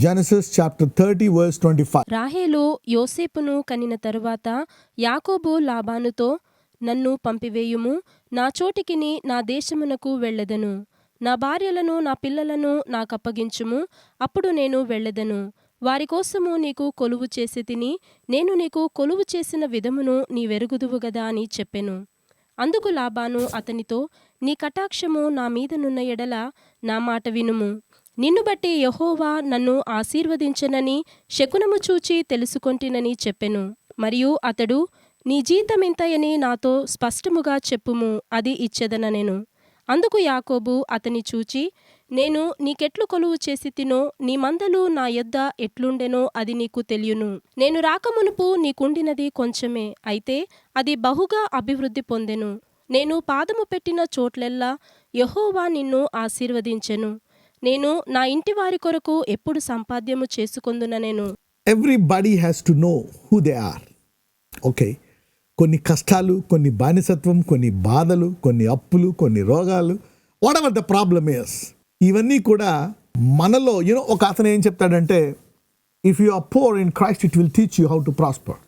Genesis chapter 30 verse 25. రాహేలు యోసేపును కనిన తరువాత యాకోబు లాబానుతో, నన్ను పంపివేయుము, నా చోటికిని నా దేశమునకు వెళ్ళెదను. నా భార్యలను నా పిల్లలను నాకప్పగించుము, అప్పుడు నేను వెళ్ళెదను. వారి కోసము నీకు కొలువు చేసి తిని, నేను నీకు కొలువు చేసిన విధమును నీవెరుగుదువు గదా అని చెప్పెను. అందుకు లాబాను అతనితో, నీ కటాక్షము నా మీదనున్న ఎడల నా మాట వినుము. నిన్ను బట్టి యెహోవా నన్ను ఆశీర్వదించెనని శకునము చూచి తెలుసుకొంటినని చెప్పెను. మరియు అతడు, నీ జీతమెంతయని నాతో స్పష్టముగా చెప్పుము, అది ఇచ్చెదననెను. అందుకు యాకోబు అతని చూచి, నేను నీకెట్లు కొలువు చేసి తినో, నీ మందలు నా యొద్ద ఎట్లుండెనో అది నీకు తెలియను. నేను రాకమునుపు నీకుండినది కొంచెమే, అయితే అది బహుగా అభివృద్ధి పొందెను. నేను పాదము పెట్టిన చోట్లెల్లా యెహోవా నిన్ను ఆశీర్వదించెను. నేను నా ఇంటి వారి కొరకు ఎప్పుడు సంపాద్యము చేసుకొందుననెను. Everybody has to know who they are. Okay, కొన్ని కష్టాలు, కొన్ని బానిసత్వం, కొన్ని బాధలు, కొన్ని అప్పులు, కొన్ని రోగాలు, whatever the problem is, ఇవన్నీ కూడా మనలో ఒక అతను ఏం చెప్తాడంటే, if you are poor in Christ it will teach you how to prosper.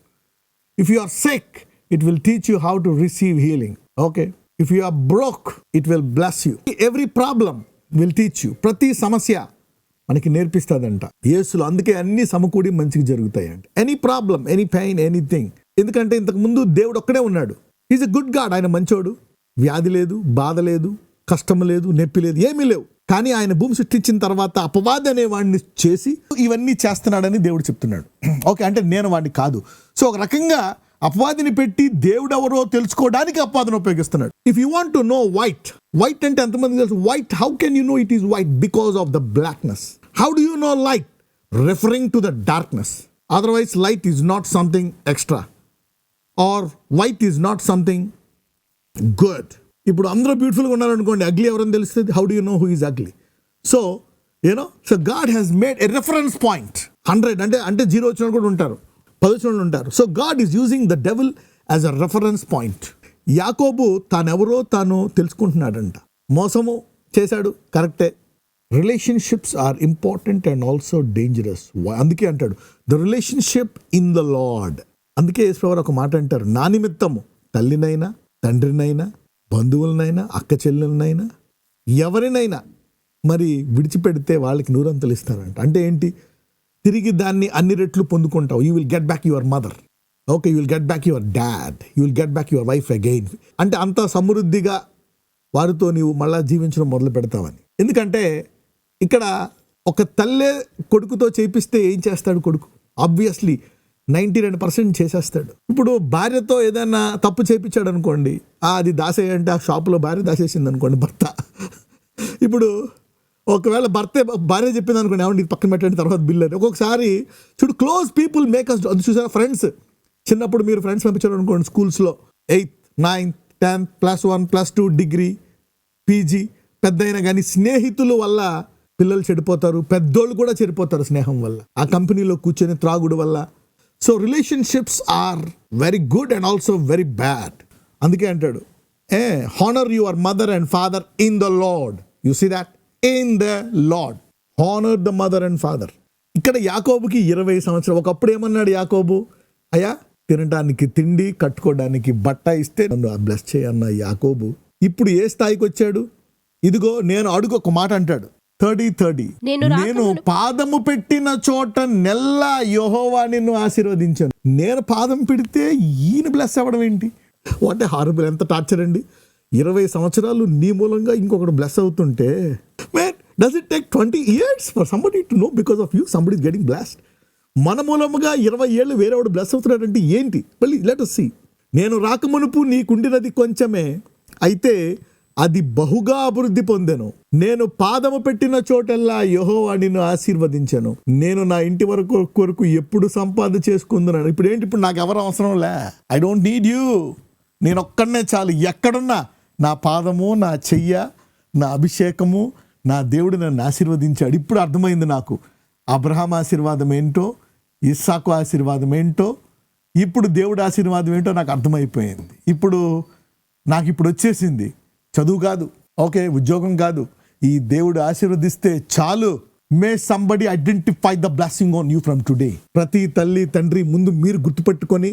If you are sick it will teach you how to receive healing. Okay, if you are broke it will bless you. Every problem will teach you. ప్రతి సమస్య మనకి నేర్పిస్తుందంట యేసులో. అందుకే అన్ని సమకూడి మంచిగా జరుగుతాయంట. Any problem, any pain, anything. ఎందుకంటే ఇంతకు ముందు దేవుడు ఒక్కడే ఉన్నాడు. Is a good God. ఆయన మంచోడు. వ్యాధి లేదు, బాధ లేదు, కష్టం లేదు, నొప్పి లేదు, ఏమీ లేవు. కానీ ఆయన భూమి సృష్టించిన తర్వాత అపవాది అనే వాడిని చేసి ఇవన్నీ చేస్తున్నాడని దేవుడు చెప్తున్నాడు. ఓకే, అంటే నేను వాడిని కాదు. సో ఒక రకంగా అపవాదిని పెట్టి దేవుడు ఎవరో తెలుసుకోవడానికి అపవాదిని ఉపయోగిస్తున్నాడు. If you want to know white అంటే ఎంతమంది తెలుసు? White, how can you know it is white? Because of the blackness. How do you know light? Referring to the darkness. Otherwise light is not something extra or white is not something good. ఇప్పుడు అందరూ బ్యూటిఫుల్గా ఉన్నారనుకోండి, ugly ఎవరని తెలుస్తుంది? How do you know who is ugly? So so God has made a reference point. 100 అంటే 0 వచ్చిన కూడా ఉంటారు, 10 వచ్చిన ఉంటారు. So God is using the devil as a reference point. Yakobu తానెవరో తాను తెలుసుకుంటున్నాడంట. మోసము చేశాడు, కరెక్టే. Relationships are important and also dangerous. అందుకే అంటాడు the relationship in the Lord. అందుకే యేసుప్రభువు ఒక మాట అంటారు, నా నిమిత్తము తల్లినైనా, తండ్రినైనా, బంధువులనైనా, అక్క చెల్లెలనైనా, ఎవరినైనా మరి విడిచిపెడితే వాళ్ళకి నూరంతలు ఇస్తారంట. అంటే ఏంటి? తిరిగి దాన్ని అన్ని రెట్లు పొందుకుంటావు. You will get back your mother. Okay, you will get back your dad. You will get back your wife again. అంటే అంత సమృద్ధిగా వారితో నీవు మళ్ళా జీవించడం మొదలు పెడతావని. ఎందుకంటే ఇక్కడ ఒక తల్లే కొడుకుతో చేపిస్తే ఏం చేస్తాడు కొడుకు? ఆబ్వియస్లీ 92% చేసేస్తాడు. ఇప్పుడు భార్యతో ఏదైనా తప్పు చేపించాడు అనుకోండి, అది దాసేయంటే ఆ షాపులో భార్య దాసేసింది అనుకోండి భర్త. ఇప్పుడు ఒకవేళ భార్య చెప్పింది అనుకోండి, ఏమంటే ఇది పక్కన పెట్టండి తర్వాత బిల్ అని. ఒక్కొక్కసారి చూడు, క్లోజ్ పీపుల్ మేక్ అస్. అది చూసారా ఫ్రెండ్స్? చిన్నప్పుడు మీరు ఫ్రెండ్స్ పంపించారు అనుకోండి స్కూల్స్లో, 8th, 9th, 10th, +1, +2, degree, PG, పెద్ద అయినా కానీ స్నేహితుల వల్ల పిల్లలు చెడిపోతారు, పెద్దోళ్ళు కూడా చెడిపోతారు స్నేహం వల్ల, ఆ కంపెనీలో కూర్చొని త్రాగుడు వల్ల. So relationships are very good and also very bad. అందుకే అంటాడు, honour your mother and father in the Lord. You see that? In the Lord. Honour the mother and father. ఇక్కడ యాకోబుకి 20 సంవత్సరాలు. ఒకప్పుడు ఏమన్నాడు యాకోబు? అయ్యా, తినడానికి తిండి, కట్టుకోవడానికి బట్ట ఇస్తే నన్ను బ్లెస్ చేయన్న యాకోబు ఇప్పుడు ఏ స్థాయికి వచ్చాడు? ఇదిగో నేను అడుగు ఒక మాట అంటాడు, 30 నేను పాదము పెట్టిన చోట నెల్ల యెహోవా నిన్ను ఆశీర్వదించాను. నేను పాదం పెడితే ఈయన బ్లెస్ అవ్వడం ఏంటి? What a horrible. ఎంత టార్చర్ అండి. 20 సంవత్సరాలు నీ మూలంగా ఇంకొకటి బ్లెస్ అవుతుంటే, man, does it take 20 years for somebody to know because of you somebody is getting blessed? మన మూలముగా 20 ఏళ్ళు వేరేవాడు బ్లెస్ అవుతున్నాడంటే ఏంటి? మళ్ళీ లెట్ us see. నేను రాకమునుపు నీకుండినది కొంచెమే, అయితే అది బహుగా అభివృద్ధి పొందెను. నేను పాదము పెట్టిన చోటల్లా యెహోవా నిన్ను ఆశీర్వదించాను. నేను నా ఇంటి వరకు ఎప్పుడు సంపాదన చేసుకుందున్నాను. ఇప్పుడు ఏంటి? ఇప్పుడు నాకు ఎవరు అవసరం లే. I don't need you. నేను ఒక్కడనే చాలు. ఎక్కడున్నా నా పాదము, నా చెయ్య, నా అభిషేకము, నా దేవుడు నన్ను ఆశీర్వదించాడు. ఇప్పుడు అర్థమైంది నాకు అబ్రహాం ఆశీర్వాదం ఏంటో, ఇస్సాకు ఆశీర్వాదం ఏంటో, ఇప్పుడు దేవుడు ఆశీర్వాదం ఏంటో నాకు అర్థమైపోయింది. ఇప్పుడు నాకు వచ్చేసింది. చదువు కాదు, ఓకే, ఉద్యోగం కాదు, ఈ దేవుడు ఆశీర్వదిస్తే చాలు. May somebody identify the blessing on you from today. ప్రతి తల్లి తండ్రి ముందు మీరు గుర్తుపెట్టుకొని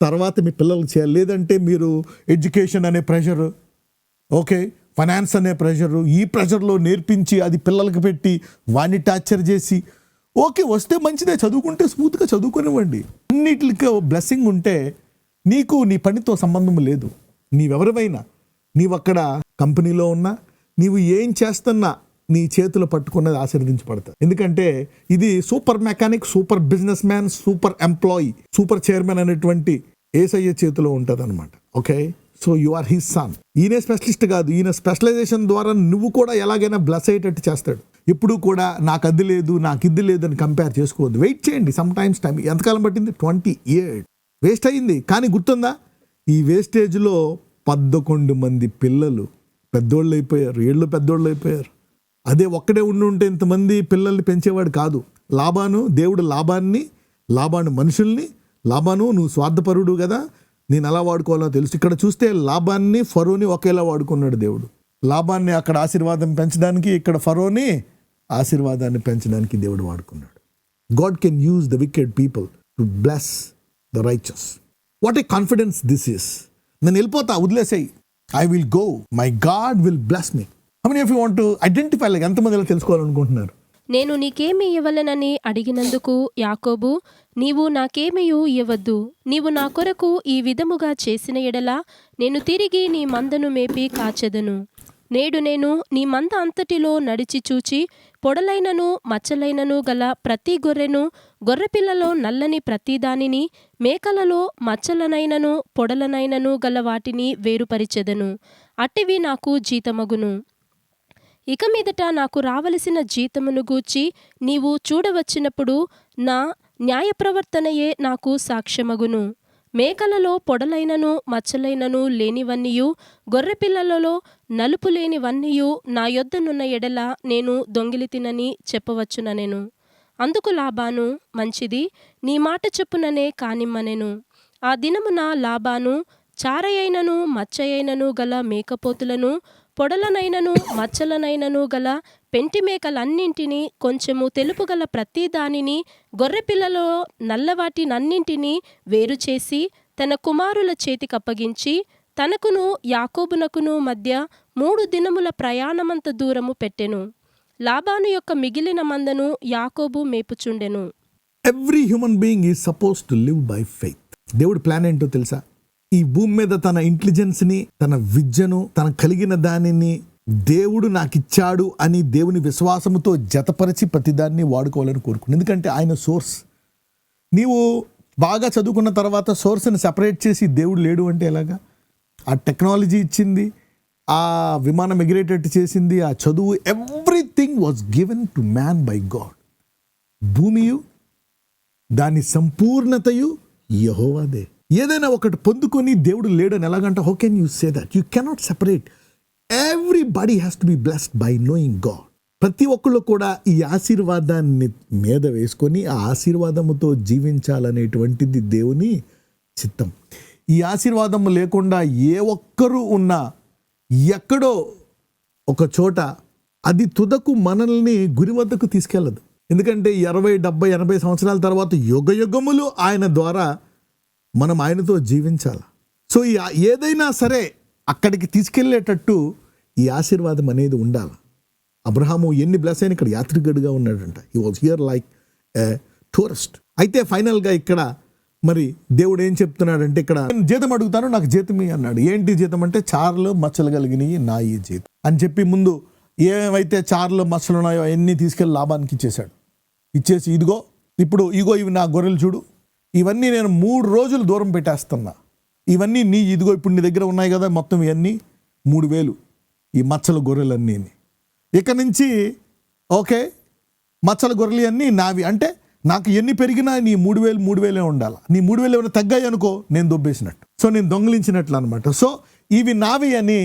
తర్వాత మీ పిల్లలకు చేయాలి. లేదంటే మీరు ఎడ్యుకేషన్ అనే ప్రెషర్, ఓకే, ఫైనాన్స్ అనే ప్రెషరు, ఈ ప్రెషర్లో నేర్పించి అది పిల్లలకి పెట్టి వాడిని టార్చర్ చేసి, ఓకే వస్తే మంచిదే, చదువుకుంటే స్మూత్గా చదువుకునివ్వండి. అన్నిటికీ బ్లెస్సింగ్ ఉంటే నీకు నీ పనితో సంబంధం లేదు. నీవెవరివైనా, నీవక్కడ కంపెనీలో ఉన్నా, నీవు ఏం చేస్తున్నా నీ చేతులు పట్టుకున్నది ఆశీర్వదించబడతాయి. ఎందుకంటే ఇది super mechanic, super businessman, super employee, super chairman అనేటువంటి యేసయ్య చేతిలో ఉంటుంది అనమాట. Okay, so you are his son. ఈయన స్పెషలిస్ట్ కాదు, ఈయన స్పెషలైజేషన్ ద్వారా నువ్వు కూడా ఎలాగైనా బ్లెస్ అయ్యేటట్టు చేస్తాడు. ఎప్పుడు కూడా నాకు అది లేదు, నాకు ఇది లేదు అని కంపేర్ చేసుకోవద్దు. వెయిట్ చేయండి, సమ్ టైమ్స్ టైం. ఎంతకాలం పట్టింది? 20 years వేస్ట్ అయ్యింది. కానీ గుర్తుందా, ఈ వేస్టేజ్లో 11 మంది పిల్లలు పెద్దోళ్ళు అయిపోయారు, ఏళ్ళు పెద్దోళ్ళు అయిపోయారు. అదే ఒక్కడే ఉంటే ఇంతమంది పిల్లల్ని పెంచేవాడు కాదు. దేవుడు లాబాను మనుషుల్ని, లాబాను నువ్వు స్వార్థపరుడు కదా, నేను ఎలా వాడుకోవాలో తెలుసు. ఇక్కడ చూస్తే లాబాన్ని ఫరోని ఒకేలా వాడుకున్నాడు దేవుడు. లాబాన్ని అక్కడ ఆశీర్వాదం పెంచడానికి, ఇక్కడ ఫరోని ఆశీర్వాదాన్ని పెంచడానికి దేవుడు వాడుకున్నాడు. God can use the wicked people to bless the righteous. What a confidence this is. నేను వెళ్ళిపోతా, వదిలేసేయి, I will go, my God will bless me. How many of you want to identify? Like ఎంతమంది ఇలా తెలుసుకోవాలనుకుంటున్నారు? నేను నీకేమి ఇవ్వలనని అడిగినందుకు యాకోబు, నీవు నాకేమియూ ఇవ్వద్దు. నీవు నా కొరకు ఈ విధముగా చేసిన ఎడల నేను తిరిగి నీ మందను మేపి కాచెదను. నేడు నేను నీ మంద అంతటిలో నడిచి చూచి, పొడలైనను మచ్చలైనను గల ప్రతి గొర్రెను, గొర్రెపిల్లలో నల్లని ప్రతి దానిని, మేకలలో మచ్చలనైనను పొడలనైనను గల వాటిని వేరుపరిచెదను. అట్టివి నాకు జీతమగును. ఇక మీదట నాకు రావలసిన జీతమును గూర్చి నీవు చూడవచ్చినప్పుడు నా న్యాయ ప్రవర్తనయే నాకు సాక్ష్యమగును. మేకలలో పొడలైనను మచ్చలైనను లేనివన్నీయు, గొర్రెపిల్లలలో నలుపు లేనివన్నీయు నా యొద్దనున్న ఎడల నేను దొంగిలితినని చెప్పవచ్చుననెను. అందుకు లాబాను, మంచిది, నీ మాట చెప్పుననే కానిమ్మనెను. ఆ దినమున లాబాను చారయైనను మచ్చయైనను గల మేకపోతులను, పొడలనైనను మచ్చలనైనను గల పెంటి మేకలన్నింటినీ, కొంచెము తెలుపుగల ప్రతి దానిని, గొర్రెపిల్లలో నల్లవాటినన్నింటినీ వేరుచేసి తన కుమారుల చేతికప్పగించి, తనకును యాకోబునకును మధ్య 3 దినముల ప్రయాణమంత దూరము పెట్టెను. లాబాను యొక్క మిగిలిన మందను యాకోబు మేపుచుండెను. Every human being is suppose to live by faith. దేవుడి ప్లాన్ ఏంటో తెలుసా? ఈ భూమి మీద తన ఇంటెలిజెన్స్ని, తన విద్యను, తన కలిగిన దానిని దేవుడు నాకు ఇచ్చాడు అని దేవుని విశ్వాసముతో జతపరిచి ప్రతిదాన్ని వాడుకోవాలని కోరుకున్నాను. ఎందుకంటే ఆయన సోర్స్. నీవు బాగా చదువుకున్న తర్వాత సోర్స్ని సెపరేట్ చేసి దేవుడు లేడు అంటే ఎలాగా? ఆ టెక్నాలజీ ఇచ్చింది, ఆ విమానం ఎగిరేటట్టు చేసింది, ఆ చదువు, everything was given to man by God. భూమియు దాని సంపూర్ణతయు యెహోవాదే. ఏదైనా ఒకటి పొందుకొని దేవుడు లేడని ఎలాగంటే, how can you say that? You cannot separate. Everybody has to be blessed by knowing God. ప్రతి ఒక్కళ్ళు కూడా ఈ ఆశీర్వాదాన్ని మీద వేసుకొని ఆ ఆశీర్వాదముతో జీవించాలనేటువంటిది దేవుని చిత్తం. ఈ ఆశీర్వాదం లేకుండా ఏ ఒక్కరూ ఉన్నా ఎక్కడో ఒక చోట అది తుదకు మనల్ని గురి వద్దకు తీసుకెళ్ళదు. ఎందుకంటే 60, 70, 80 సంవత్సరాల తర్వాత యుగ యుగములు ఆయన ద్వారా మనం ఆయనతో జీవించాలి. సో ఏదైనా సరే అక్కడికి తీసుకెళ్లేటట్టు ఈ ఆశీర్వాదం అనేది ఉండాలి. అబ్రహాము ఎన్ని బ్లెస్ అయిన ఇక్కడ యాత్రికుడిగా ఉన్నాడంట. He was here like A tourist. అయితే ఫైనల్గా ఇక్కడ మరి దేవుడు ఏం చెప్తున్నాడంటే, ఇక్కడ జీతం అడుగుతాను, నాకు జీతం అన్నాడు. ఏంటి జీతం అంటే, చారలు మచ్చలు కలిగినవి నా ఈ జీతం అని చెప్పి ముందు ఏవైతే చారలు మచ్చలు ఉన్నాయో అవన్నీ తీసుకెళ్ళి లాభానికి ఇచ్చేశాడు. ఇచ్చేసి ఇగో ఇవి నా గొర్రెలు చూడు, ఇవన్నీ నేను 3 రోజులు దూరం పెట్టేస్తున్నా, ఇవన్నీ ఇదిగో ఇప్పుడు నీ దగ్గర ఉన్నాయి కదా, మొత్తం ఇవన్నీ 3000 ఈ మచ్చల గొర్రెలన్నీ. ఇక నుంచి ఓకే, మచ్చల గొర్రెలు అన్నీ నావి. అంటే నాకు ఎన్ని పెరిగినా నీ 3000 ఉండాలి. నీ 3000 ఏమైనా తగ్గాయి అనుకో, నేను దొబ్బేసినట్టు. సో నేను దొంగిలించినట్లు అనమాట. సో ఇవి నావి అని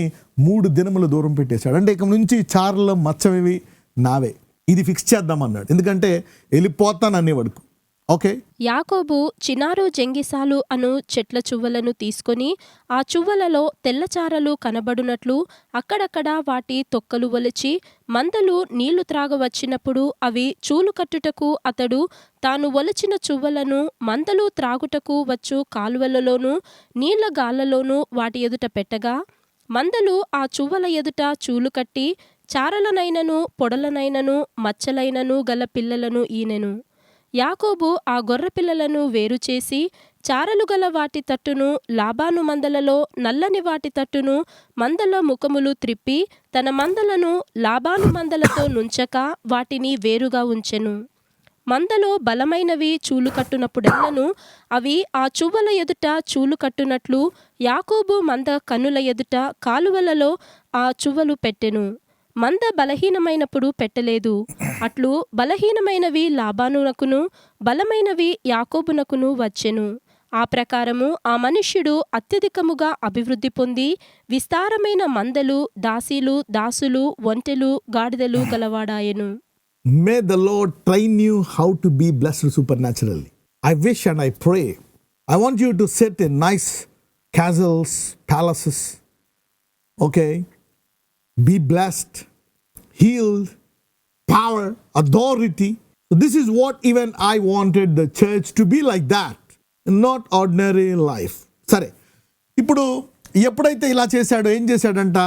3 దినములు దూరం పెట్టేశాడు. అంటే ఇక నుంచి చారలు మచ్చవి నావే, ఇది ఫిక్స్ చేద్దామన్నాడు. ఎందుకంటే వెళ్ళిపోతాను అనేవాడుకు. ఓకే. యాకోబు చినారు జంగిసాలు అను చెట్ల చువ్వలను తీసుకొని ఆ చువ్వలలో తెల్లచారలు కనబడునట్లు అక్కడక్కడ వాటి తొక్కలు ఒలిచి మందలు నీళ్లు త్రాగవచ్చినప్పుడు అవి చూలు కట్టుటకు అతడు తాను ఒలిచిన చువ్వలను మందలు త్రాగుటకు వచ్చు కాలువలలోనూ నీళ్ల గాళ్లలోనూ వాటి ఎదుట పెట్టగా మందలు ఆ చువ్వల ఎదుట చూలు కట్టి చారలనైనను పొడలనైనను మచ్చలైనను గల పిల్లలను ఈనెను. యాకోబు ఆ గొర్రెపిల్లలను వేరుచేసి చారలు గల వాటి తట్టును లాబాను మందలలో నల్లని వాటి తట్టును మందల ముఖములు త్రిప్పి తన మందలను లాబాను మందలతో నుంచక వాటిని వేరుగా ఉంచెను. మందలో బలమైనవి చూలు కట్టునప్పుడెల్లను అవి ఆ చువ్వల ఎదుట చూలు కట్టునట్లు యాకోబు మంద కన్నుల ఎదుట కాలువలలో ఆ చువ్వలు పెట్టెను. మంద బలహీనమైనప్పుడు పెట్టలేదు. అట్లు బలహీనమైనవి లాబానునకును బలమైనవి యాకోబునకును వచ్చెను. ఆ ప్రకారము ఆ మనుష్యుడు అత్యధికముగా అభివృద్ధి పొంది విస్తారమైన మందలు, దాసీలు, దాసులు, ఒంటెలు, గాడిదలు గలవాడాయెను. May the Lord train you how to be blessed supernaturally. I wish and I pray. I want you to sit in nice castles, palaces. Okay? Be blessed, healed, power, authority. So this is what even I wanted the church to be like that. Not ordinary life. సరే, ఇప్పుడు ఎప్పుడైతే ఇలా చేశాడో ఏం చేశాడంట,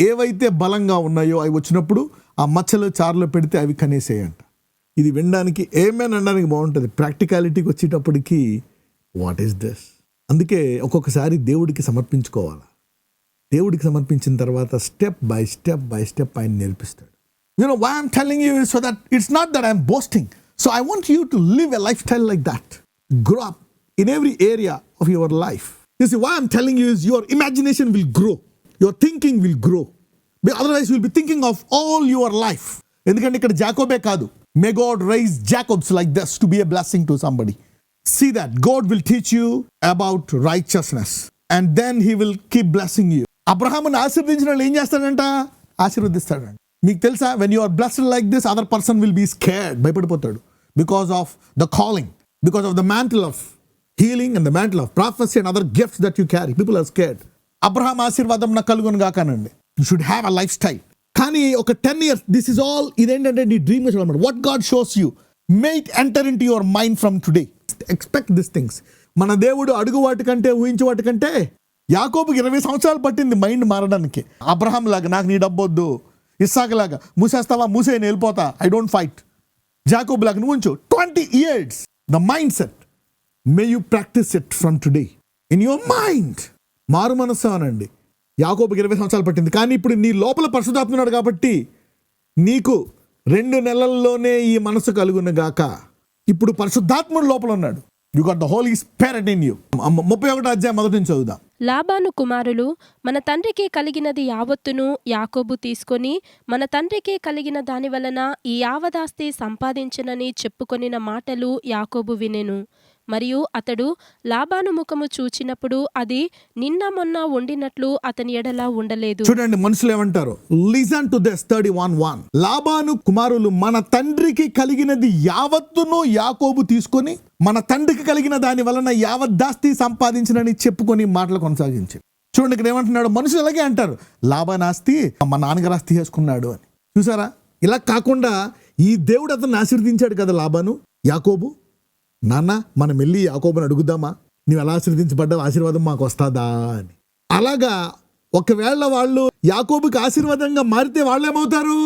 ఏవైతే బలంగా ఉన్నాయో అవి వచ్చినప్పుడు ఆ మచ్చలు చారులో పెడితే అవి కనేసేయంట. ఇది వినడానికి ఏమేన్ అనడానికి బాగుంటుంది, ప్రాక్టికాలిటీకి వచ్చేటప్పటికి వాట్ ఈస్ దిస్. అందుకే ఒక్కొక్కసారి దేవుడికి సమర్పించుకోవాలి. దేవుడికి సమర్పించిన తర్వాత స్టెప్ బై స్టెప్ ఆయన నేర్పిస్తాడు. Why I'm telling you is so that it's not that I'm boasting. So I want you to live a lifestyle like that. Grow up in every area of your life. You see, why I'm telling you is your imagination will grow. Your thinking will grow. Otherwise you'll be thinking of all your life. ఎందుకంటే ఇక్కడ జాకోబే కాదు. May God raise Jacobs like this to be a blessing to somebody. See that God will teach you about righteousness and then he will keep blessing you. అబ్రహామును ఆశీర్వదించిన వాళ్ళు ఏం చేస్తాడంట, ఆశీర్వదిస్తాడంట. మీకు తెలుసా, when you are blessed like this, other person will be scared, భయపడిపోతాడు, because of the calling, because of the mantle of healing and the mantle of prophecy and other gifts that you carry. People are scared. Abraham ఆశీర్వాదం నాకు కలుగును గాకనండి. You should have a lifestyle. కానీ ఒక 10 years this is all, ఇదేంటంటే నీ dream అనమాట. What God shows you, may it enter into your mind from today. Expect these things. మన దేవుడు అడుగు వాటికంటే ఊహించే వాటికంటే యాకోబుకి 20 సంవత్సరాలు పట్టింది మైండ్ మారడానికి. అబ్రహాం లాగా నాకు నీ డబ్బొద్దు, ఇస్సాకు లాగా మూసేస్తావా, మూసేయని వెళ్ళిపోతా, ఐ డోంట్ ఫైట్. జాకోబు లాగా నువ్వు ఉంచు 20 years. The mindset, may you practice it from today in your mind. మారు మనస్సు అనండి. యాకోబుకి 20 సంవత్సరాలు పట్టింది, కానీ ఇప్పుడు నీ లోపల పరిశుద్ధాత్మ ఉన్నాడు కాబట్టి నీకు 2 నెలల్లోనే ఈ మనసు కలుగును గాక. ఇప్పుడు పరిశుద్ధాత్ముడు లోపల ఉన్నాడు. You got the Holy Spirit in you. 31వ అధ్యాయం మొదటి నుంచి చదువుదాం. లాబాను కుమారులు మన తండ్రికి కలిగినది యావత్తును యాకోబు తీసుకొని మన తండ్రికి కలిగిన దాని వలన ఈ యావదాస్తి సంపాదించనని చెప్పుకొనిన మాటలు యాకోబు వినెను. మరియు అతడు లాబాను ముఖము చూచినప్పుడు అది నిన్న మొన్న ఉండినట్లు అతని ఎడల ఉండలేదు. చూడండి, మనుషులు ఏమంటారు, లిసన్ టు దిస్ 31:1. లాబాను కుమారులు మన తండ్రికి కలిగినది యావత్తును యాకోబు తీసుకొని మన తండ్రికి కలిగిన దాని వలన యావద్దాస్తి సంపాదించినని చెప్పుకొని మాటలు కొనసాగించి. చూడండి, ఇక్కడ ఏమంటున్నాడు, మనుషులు అలాగే అంటారు, లాబాను ఆస్తి మా నాన్నగారు ఆస్తి చేసుకున్నాడు అని. చూసారా, ఇలా కాకుండా ఈ దేవుడు అతన్ని ఆశీర్వదించాడు కదా లాబాను. యాకోబు, నాన్న మనం వెళ్ళి యాకోబుని అడుగుదామా, నీవు ఎలా ఆశీర్వదించబడ్డావు, ఆశీర్వాదం మాకు వస్తుందా అని. అలాగా ఒకవేళ వాళ్ళు యాకోబుకి ఆశీర్వాదంగా మారితే వాళ్ళు ఏమవుతారు,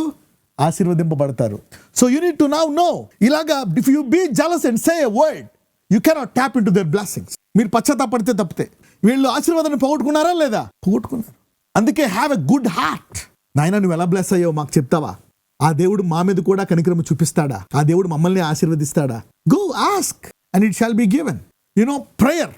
ఆశీర్వదింపబడతారు. So you need to now know, ఇలాగా if you be jealous and say a word, you cannot tap into their blessings. మీరు పశ్చాత్తాపడితే తప్పితే. వీళ్ళు ఆశీర్వాదాన్ని పోగొట్టుకున్నారా లేదా, పోగొట్టుకున్నారు. అందుకే హ్యావ్ ఎ గుడ్ హార్ట్. నాయన నువ్వు ఎలా బ్లెస్ అయ్యావు మాకు చెప్తావా, ఆ దేవుడు మా మీద కూడా కనికరము చూపిస్తాడా, ఆ దేవుడు మమ్మల్ని ఆశీర్వదిస్తాడా. Go ask and it shall be given. Prayer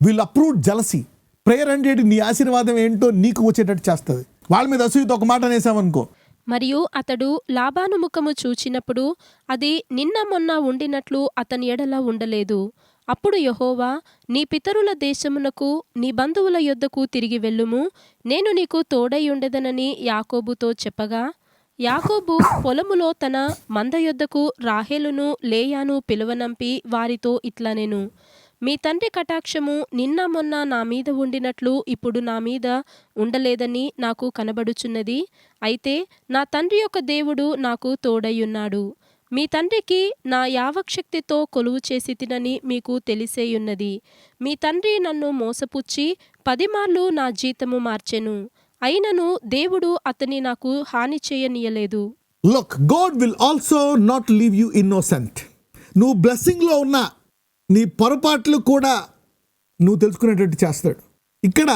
will uproot jealousy. Prayer అంటే నీ ఆశీర్వాదం ఏంటో నీకు వచ్చేటట్టు చేస్తుంది. వాళ్ళ మీద అసూయతో ఒక మాట అనేసామనుకో. మరియు అతడు లాబాను ముఖము చూచినప్పుడు అది నిన్న మొన్న ఉండినట్లు అతని ఎడల ఉండలేదు. అప్పుడు యెహోవా, నీ పితరుల దేశమునకు నీ బంధువుల యొద్దకు తిరిగి వెళ్ళుము, నేను నీకు తోడై ఉండెదనని యాకోబుతో చెప్పగా, యాకోబు పొలములో తన మంద యొద్దకు రాహేలును లేయాను పిలువనంపి వారితో ఇట్లనెను, మీ తండ్రి కటాక్షము నిన్న మొన్న నా మీద ఉండినట్లు ఇప్పుడు నా మీద ఉండలేదని నాకు కనబడుచున్నది. అయితే నా తండ్రి యొక్క దేవుడు నాకు తోడయ్యున్నాడు. మీ తండ్రికి నా యావశక్తితో కొలువు చేసి తినని మీకు తెలిసేయున్నది. మీ తండ్రి నన్ను మోసపుచ్చి 10 మార్లు నా జీతము మార్చెను. అయినను దేవుడు అతని నాకు హాని చేయనీయలేదు. Look, God will also not leave you innocent. నువ్వు బ్లెస్సింగ్లో ఉన్నా నీ పొరపాట్లు కూడా నువ్వు తెలుసుకునేటట్టు చేస్తాడు. ఇక్కడ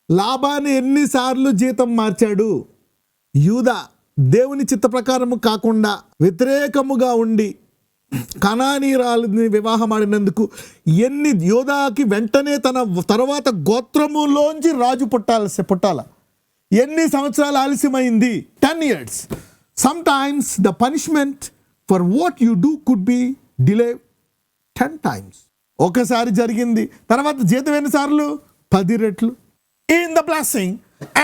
లాబాను ఎన్నిసార్లు జీతం మార్చాడు? యూదా దేవుని చిత్త ప్రకారము కాకుండా వ్యతిరేకముగా ఉండి కనానీరాలని వివాహం ఆడినందుకు యోదాకి వెంటనే తన తర్వాత గోత్రములోంచి రాజు పుట్టాల. ఎన్ని సంవత్సరాలు ఆలస్యమైంది? 10 years. Sometimes the punishment for what you do could be delay 10 times. ఒకసారి జరిగింది, తర్వాత జీతం ఎన్నిసార్లు? 10 రెట్లు. In the blessing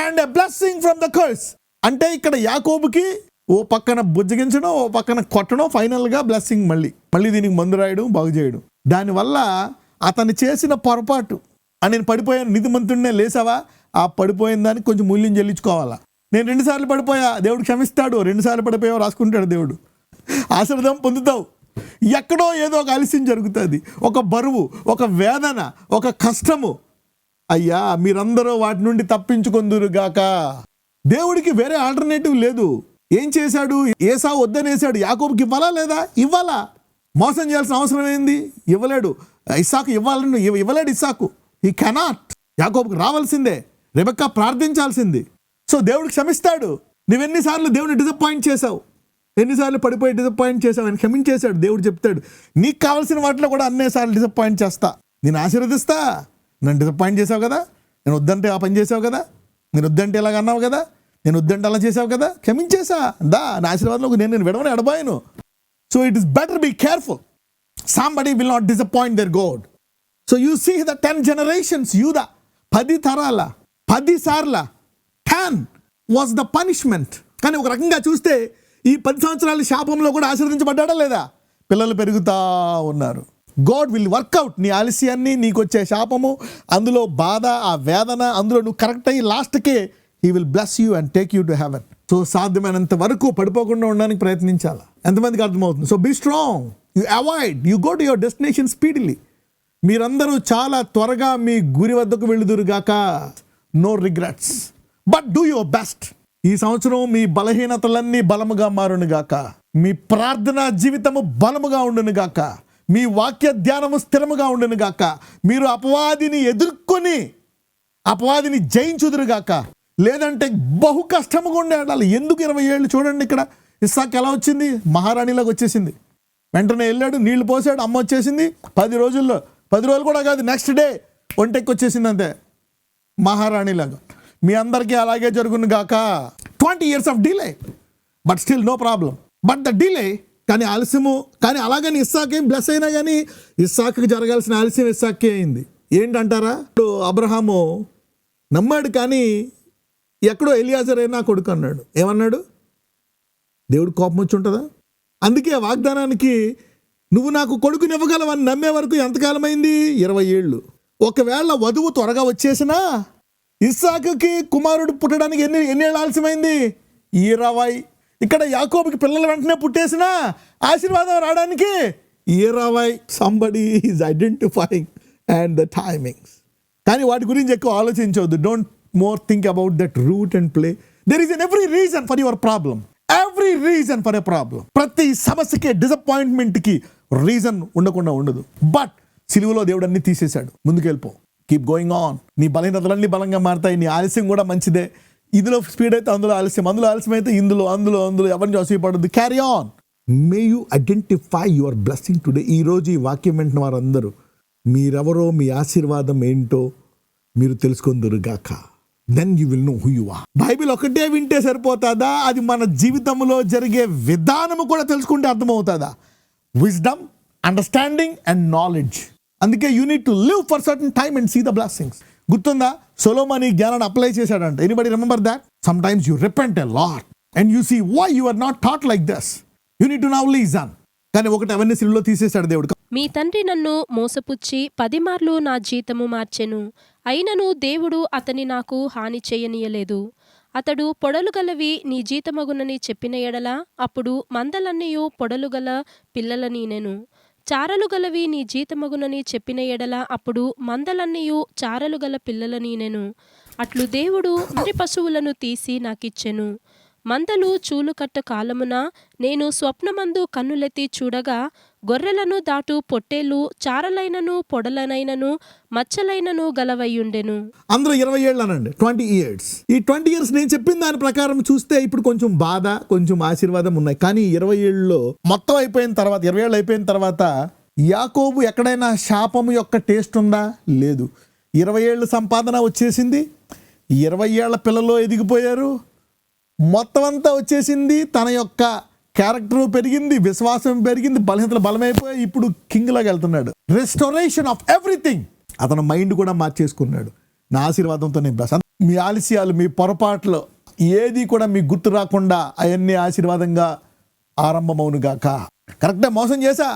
and a blessing from the curse. అంటే ఇక్కడ యాకోబుకి ఓ పక్కన బుజ్జగించడం, ఓ పక్కన కొట్టడం, ఫైనల్గా బ్లెస్సింగ్ మళ్ళీ దీనికి మందు రాయడం, బాగు చేయడం. దానివల్ల అతను చేసిన పొరపాటు, నేను పడిపోయాను, నీతిమంతుడినే లేసావా, ఆ పడిపోయిన దానికి కొంచెం మూల్యం చెల్లించుకోవాలా. నేను 2 సార్లు పడిపోయా, దేవుడు క్షమిస్తాడు. 2 సార్లు పడిపోయావు రాసుకుంటాడు దేవుడు. ఆశీర్వాదం పొందుతావు. ఎక్కడో ఏదో ఒక ఆలస్యం జరుగుతుంది, ఒక బరువు, ఒక వేదన, ఒక కష్టము. అయ్యా మీరందరూ వాటి నుండి తప్పించుకొందురుగాక. దేవుడికి వేరే ఆల్టర్నేటివ్ లేదు. ఏం చేశాడు? ఏసావు వద్దనేసాడు, యాకోబుకి ఇవ్వాలా లేదా? ఇవ్వాలా. మోసం చేయాల్సిన అవసరం ఏంది? ఇవ్వలేడు. ఇస్సాకు ఇవ్వలేడు. ఇస్సాకు హీ కెనాట్. యాకోబుకి రావాల్సిందే. రెబెక్కా ప్రార్థించాల్సింది. సో దేవుడు క్షమిస్తాడు. నువ్వెన్నిసార్లు దేవుడిని డిసప్పాయింట్ చేసావు, ఎన్నిసార్లు పడిపోయి డిసప్పాయింట్ చేసావు, ఆయన క్షమించేశాడు. దేవుడు చెప్తాడు, నీకు కావాల్సిన వాటిలో కూడా అన్నిసార్లు డిసప్పాయింట్ చేస్తా, నేను ఆశీర్వదిస్తా. నన్ను డిసప్పాయింట్ చేసావు కదా, నేను వద్దంటే ఆ పని చేసావు కదా, నేను వద్దంటే ఇలాగ అన్నావు కదా, నేను వద్దంటే అలా చేసావు కదా, క్షమించేసా దా, నా ఆశీర్వాదంలో నేను విడవని ఎడబాయను. So it is better be careful. Somebody will not disappoint their God. So you see the 10 generations. యూదా 10 తరాల 10 సార్ల 10 వాజ్ ద పనిష్మెంట్. కానీ ఒక రకంగా చూస్తే ఈ 10 సంవత్సరాల శాపంలో కూడా ఆశీర్వదించబడ్డా లేదా? పిల్లలు పెరుగుతూ ఉన్నారు. గాడ్ విల్ వర్కౌట్ నీ ఆలస్యాన్ని, నీకు వచ్చే శాపము, అందులో బాధ, ఆ వేదన, అందులో నువ్వు కరెక్ట్ అయ్యి లాస్ట్కే he will bless you and take you to heaven. So సాధ్యమైనంత వరకు పడిపోకుండా ఉండడానికి ప్రయత్నించాలి. ఎంతమందికి అర్థమవుతుంది? So be strong, you avoid, you go to your destination speedly. మీరందరూ చాలా త్వరగా మీ గురి వద్దకు వెళ్ళుదురుగాక. No regrets, but do your best. ఈ సంవత్సరం మీ బలహీనతలన్నీ బలముగా మారునుగాక. మీ ప్రార్థనా జీవితము బలముగా ఉండునుగాక. మీ వాక్య ధ్యానము స్థిరముగా ఉండునుగాక. మీరు అపవాదిని ఎదుర్కొని అపవాదిని జయించుదురుగాక. లేదంటే బహు కష్టముగా ఉండేడాలి. ఎందుకు 20 ఏళ్ళు? చూడండి ఇక్కడ ఇస్సాకు ఎలా వచ్చింది, మహారాణిలాగా వచ్చేసింది. వెంటనే వెళ్ళాడు, నీళ్లు పోసాడు, అమ్మ వచ్చేసింది. 10 రోజుల్లో, 10 రోజులు కూడా కాదు, నెక్స్ట్ డే ఒంటెక్కి వచ్చేసింది అంతే, మహారాణిలాగా. మీ అందరికీ అలాగే జరుగును గాక. 20 years of delay, but still no problem. But the delay, కానీ ఆలస్యము, కానీ అలాగని ఇస్సాకేం బ్లెస్ అయినా కానీ ఇస్సాకుకి జరగాల్సిన ఆలస్యం ఇస్సాకే అయింది. ఏంటంటారా? ఇప్పుడు అబ్రహాము నమ్మాడు, కానీ ఎక్కడో ఎలియాజర్ అయినా కొడుకు అన్నాడు. ఏమన్నాడు? దేవుడు కోపం వచ్చి ఉంటుందా? అందుకే వాగ్దానానికి నువ్వు నాకు కొడుకుని ఇవ్వగలవని నమ్మే వరకు ఎంతకాలం అయింది? 20 ఏళ్ళు. ఒకవేళ వధువు త్వరగా వచ్చేసినా ఇస్సాకుకి కుమారుడు పుట్టడానికి ఎన్నేళ్ళు ఆలస్యమైంది? 20. ఇక్కడ యాకోబుకి పిల్లలు వెంటనే పుట్టేసినా ఆశీర్వాదం రావడానికి 20. Somebody is identifying and the timings. కానీ వాటి గురించి ఎక్కువ ఆలోచించవద్దు. Don't more think about that root and play. There is every reason for your problem. Every reason for a problem. ప్రతి సమస్యకి, డిసప్పాయింట్మెంట్కి రీజన్ ఉండకుండా ఉండదు. బట్ సిలువలో దేవుడు అన్ని తీసేశాడు. ముందుకెళ్ళిపో, కీప్ గోయింగ్ ఆన్. నీ బలహీనతలన్నీ బలంగా మారుతాయి. నీ ఆలస్యం కూడా మంచిదే. ఇందులో స్పీడ్ అయితే అందులో ఆలస్యం, అందులో ఆలస్యం అయితే ఇందులో ఎవరిని అసూయపడద్దు. Carry on. May you identify your blessing today. ఈరోజు ఈ వాక్యం వింటున్న వారందరూ మీరెవరో, మీ ఆశీర్వాదం ఏంటో మీరు తెలుసుకుందురుగాక. Then you will know who you are. Bible ఒకటే వింటే సరిపోతుందా? అది మన జీవితంలో జరిగే విధానము కూడా తెలుసుకుంటే అర్థమవుతుందా? Wisdom, understanding and knowledge. అందుకే you need to live for certain time and see the blessings. గుర్తుందా? సొలొమోన్ ఈ జ్ఞానాన్ని అప్లై చేశాడంట. Anybody remember that? Sometimes you repent a lot and you see why you are not thought like this, you need to now listen. కానీ ఒకటి అవన్నీ సిలువలో తీసేశాడు దేవుడు. మీ తండ్రి నన్ను మోసపుచ్చి 10 మార్లు నా జీతము మార్చెను, అయినను దేవుడు అతని నాకు హాని చేయనీయలేదు. అతడు పొడలు గలవి నీ జీతమగునని చెప్పిన ఎడల అప్పుడు మందలన్నయూ పొడలు గల పిల్లల నీనెను. చారలు గలవి నీ జీతమగునని చెప్పిన ఎడల అప్పుడు మందలన్నయూ చారలు గల పిల్లల నీనెను. అట్లు దేవుడు మురి పశువులను తీసి నాకిచ్చెను. మందలు చూలుకట్ట కాలమున నేను స్వప్నమందు కన్నులెత్తి చూడగా గొర్రెలను దాటు పొట్టేళ్ళు చారలైనను పొడలనైనను మచ్చలైనను గలవయ్యుండెను. అందరూ 20 ఏళ్ళు అనండి, 20 years. ఈ 20 years నేను చెప్పిన దాని ప్రకారం చూస్తే ఇప్పుడు కొంచెం బాధ, కొంచెం ఆశీర్వాదం ఉన్నాయి. కానీ 20 ఏళ్ళలో మొత్తం అయిపోయిన తర్వాత, 20 ఏళ్ళు అయిపోయిన తర్వాత యాకోబు ఎక్కడైనా శాపము యొక్క టేస్ట్ ఉందా? లేదు. 20 ఏళ్ళు సంపాదన వచ్చేసింది, 20 ఏళ్ల పిల్లలు ఎదిగిపోయారు, మొత్తం అంతా వచ్చేసింది. తన యొక్క క్యారెక్టర్ పెరిగింది, విశ్వాసం పెరిగింది, బలహీనతలు బలమైపోయి ఇప్పుడు కింగ్ లాగా వెళ్తున్నాడు. Restoration of everything. అతను మైండ్ కూడా మార్చేసుకున్నాడు. నా ఆశీర్వాదంతో నేను బ్లెస్. మీ ఆలస్యాలు, మీ పొరపాట్లు ఏది కూడా మీకు గుర్తు రాకుండా అవన్నీ ఆశీర్వాదంగా ఆరంభమవునుగాక. కరెక్ట్గా మోసం చేశా,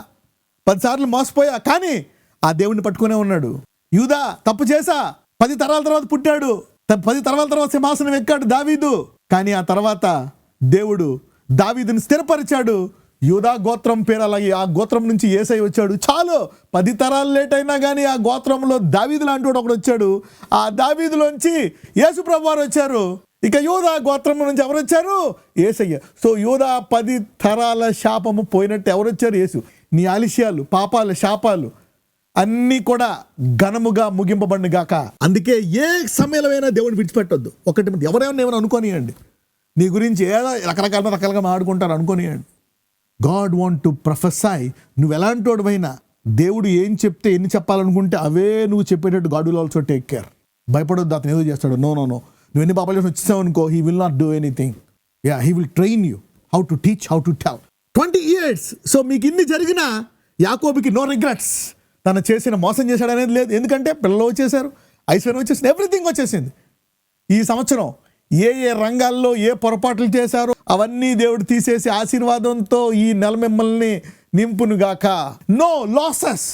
10 సార్లు మోసపోయా, కానీ ఆ దేవుడిని పట్టుకునే ఉన్నాడు. యూదా తప్పు చేశా, 10 తరాల తర్వాత పుట్టాడు, 10 తరాల తర్వాత సింహాసనం ఎక్కాడు దావీదు. కానీ ఆ తర్వాత దేవుడు దావీదుని స్థిరపరిచాడు. యూదా గోత్రం పేరు అలాగే ఆ గోత్రం నుంచి యేసై వచ్చాడు. చాలు 10 తరాలు లేట్ అయినా కానీ ఆ గోత్రంలో దావీదు లాంటి వాడు ఒకడు వచ్చాడు. ఆ దావీదులోంచి యేసు ప్రభువు వారు వచ్చారు. ఇక యూదా గోత్రం నుంచి ఎవరు వచ్చారు? యేసయ్య. సో యూదా 10 తరాల శాపము పోయినట్టు ఎవరు వచ్చారు? యేసు. నీ ఆలస్యాలు, పాపాలు, శాపాలు అన్నీ కూడా ఘనముగా ముగింపబడిన గాక. అందుకే ఏ సమయంలోనైనా దేవుడిని విడిచిపెట్టొద్దు. ఒకటి ఎవరేమన్నా అనుకోనియండి, నీ గురించి ఏదో రకరకాలుగా మాట్లాడుకుంటారు అనుకోనియండి. God want to prophesy. నువ్వు ఎలాంటి వాడివైనా దేవుడు ఏం చెప్తే, ఎన్ని చెప్పాలనుకుంటే అవే నువ్వు చెప్పేటట్టు God will also take care. భయపడొద్దు అతను ఏదో చేస్తాడు. నో, నువ్వు ఎన్ని పాపాలు చేసి వచ్చేసావు అనుకో, he will not do anything. He will train you how to teach, how to tell. 20 years. So మీకు ఇన్ని జరిగినా యాకోబుకి నో రిగ్రెట్స్. తను చేసిన మోసం చేశాడు అనేది లేదు. ఎందుకంటే పిల్లలు వచ్చేసారు, ఐశ్వర్యం వచ్చేసింది, ఎవ్రీథింగ్ వచ్చేసింది. ఈ సంవత్సరం ఏ రంగాల్లో ఏ పొరపాట్లు చేశారో అవన్నీ దేవుడు తీసేసి ఆశీర్వాదంతో ఈ నెల మిమ్మల్ని నింపునుగాక. No losses.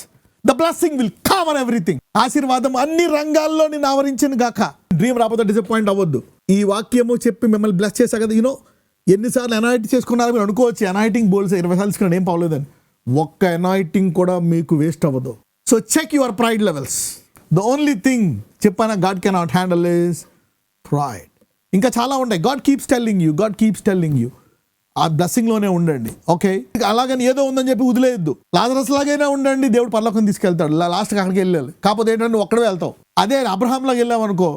The blessing will cover everything. ఆశీర్వాదం అన్ని రంగాల్లో నేను ఆవరించను గాక. డ్రీమ్ రాకపోతే డిసప్పాయింట్ అవ్వద్దు. ఈ వాక్యము చెప్పి మిమ్మల్ని బ్లెస్ చేశా కదా. ఎన్నిసార్లు అనాయిటింగ్ చేసుకున్నారు మీరు అనుకోవచ్చు. అనాయిటింగ్ బోల్స్ 20 సార్లు తీసుకున్నాను, ఏం పర్వాలేదని. ఒక్క అనాయిటింగ్ కూడా మీకు వేస్ట్ అవ్వదు. So check your pride levels. The only thing చెప్పానా God cannot handle is pride. ఇంకా చాలా ఉంటాయి. గాడ్ కీప్స్ టెల్లింగ్ యూ ఆ బ్లెస్సింగ్లోనే ఉండండి. ఓకే, అలాగని ఏదో ఉందని చెప్పి వదిలేయద్దు. లాజరస్ లాగైనా ఉండండి, దేవుడు పరలోకం తీసుకెళ్తాడు. లాస్ట్కి అక్కడికి వెళ్ళాలి. కాకపోతే ఏంటంటే నువ్వు ఒక్కడే వెళ్తావు. అదే అబ్రహాంలాగా వెళ్ళావనుకో,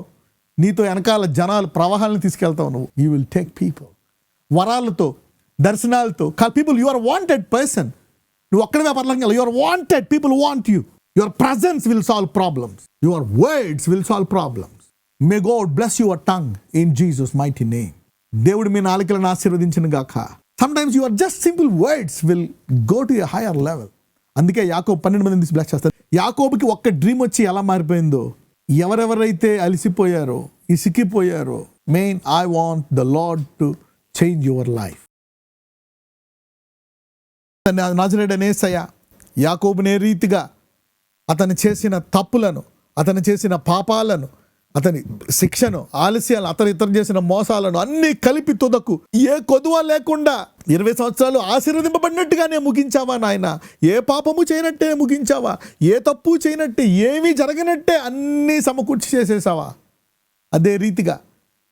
నీతో వెనకాల జనాలు ప్రవాహాలను తీసుకెళ్తావు నువ్వు. You will take people. వరాలతో, దర్శనాలతో people. You are wanted person. నువ్వు ఒక్కడే పర్లంగా you are wanted. People want you. Your presence will solve problems. Your words will solve problems. May God bless your tongue in Jesus mighty name. దేవుడు మీ నాలుకలను ఆశీర్వదించును గాక. Sometimes your just simple words will go to a higher level. అందుకే యాకోబు 12 మందిని తీసి bless చేస్తారు. యాకోబుకి ఒక్క డ్రీమ్ వచ్చి ఎలా మారిపోయిందో, ఎవరెవరైతే అలసిపోయారో, ఇసికిపోయారో, మెయిన్ I want the Lord to change your life. నజరేయుడైన యేసయ్య యాకోబునే రీతిగా అతను చేసిన తప్పులను, అతను చేసిన పాపాలను, అతని శిక్షను, ఆలస్యాలను, అతను చేసిన మోసాలను అన్నీ కలిపి తుదకు ఏ కొదువ లేకుండా 20 సంవత్సరాలు ఆశీర్వదింపబడినట్టుగానే ముగించావా నాయన. ఏ పాపము చేయనట్టే ముగించావా, ఏ తప్పు చేయనట్టే, ఏమీ జరగనట్టే అన్నీ సమకూర్చి చేసేసావా. అదే రీతిగా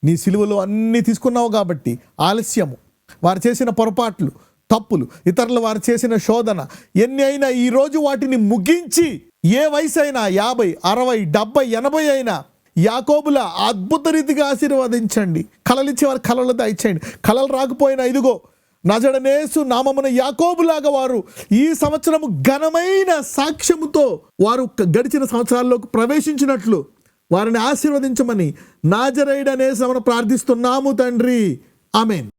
నీ సిలువలో అన్నీ తీసుకున్నావు కాబట్టి ఆలస్యము, వారు చేసిన పొరపాట్లు, తప్పులు, ఇతరులు వారు చేసిన శోధన ఎన్ని అయినా ఈరోజు వాటిని ముగించి ఏ వయసు అయినా 50, 60, 70, 80 అయినా యాకోబుల అద్భుత రీతిగా ఆశీర్వదించండి. కళలు ఇచ్చేవారు కళలు దయచేయండి. కళలు రాకపోయినా ఇదిగో నజరేయుడైన యేసు నామమున యాకోబులాగా వారు ఈ సంవత్సరము ఘనమైన సాక్ష్యముతో వారు గడిచిన సంవత్సరాల్లోకి ప్రవేశించినట్లు వారిని ఆశీర్వదించమని నజరేయుడైన యేసు నామమున ప్రార్థిస్తున్నాము తండ్రి. ఆమేన్.